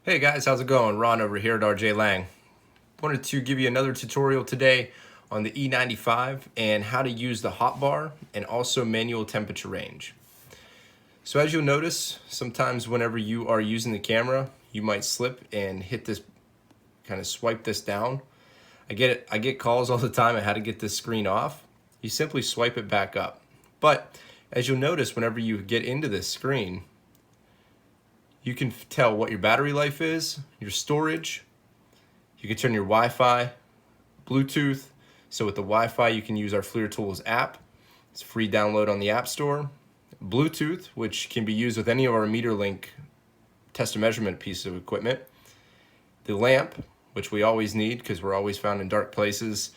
Hey guys, how's it going? Ron over here at RJ Lang. Wanted to give you another tutorial today on the E95 and how to use the hotbar and also manual temperature range. So as you'll notice, sometimes whenever you are using the camera, you might slip and hit this, kind of swipe this down. I get calls all the time on how to get this screen off. You simply swipe it back up. But as you'll notice, whenever you get into this screen, you can tell what your battery life is, your storage. You can turn your Wi-Fi, Bluetooth. So with the Wi-Fi, you can use our FLIR Tools app. It's a free download on the App Store. Bluetooth, which can be used with any of our meter link test and measurement pieces of equipment. The lamp, which we always need because we're always found in dark places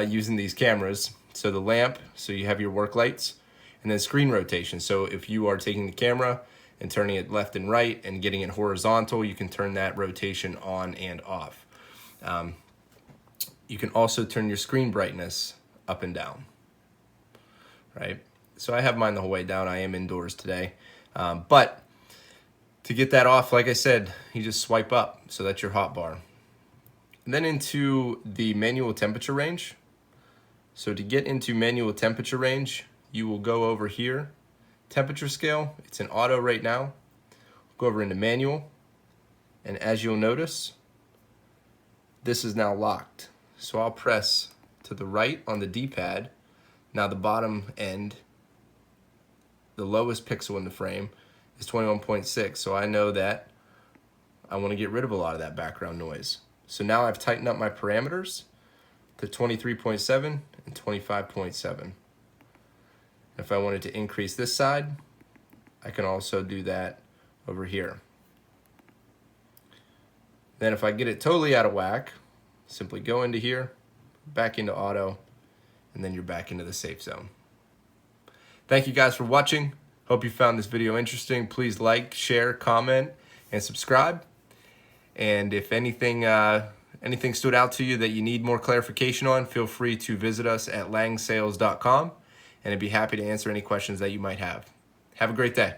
using these cameras. So the lamp, so you have your work lights, and then screen rotation. So if you are taking the camera and turning it left and right and getting it horizontal, you can turn that rotation on and off. You can also turn your screen brightness up and down, right? So I have mine the whole way down. I am indoors today. But to get that off, like I said, you just swipe up. So that's your hotbar. And then into the manual temperature range. So to get into manual temperature range, you will go over here. Temperature scale, it's in auto right now. Go over into manual, and as you'll notice, this is now locked. So I'll press to the right on the D-pad. Now the bottom end, the lowest pixel in the frame, is 21.6. So I know that I want to get rid of a lot of that background noise. So now I've tightened up my parameters to 23.7 and 25.7. If I wanted to increase this side, I can also do that over here. Then if I get it totally out of whack, simply go into here, back into auto, and then you're back into the safe zone. Thank you guys for watching. Hope you found this video interesting. Please like, share, comment, and subscribe. And if anything stood out to you that you need more clarification on, feel free to visit us at langsales.com. And I'd be happy to answer any questions that you might have. Have a great day.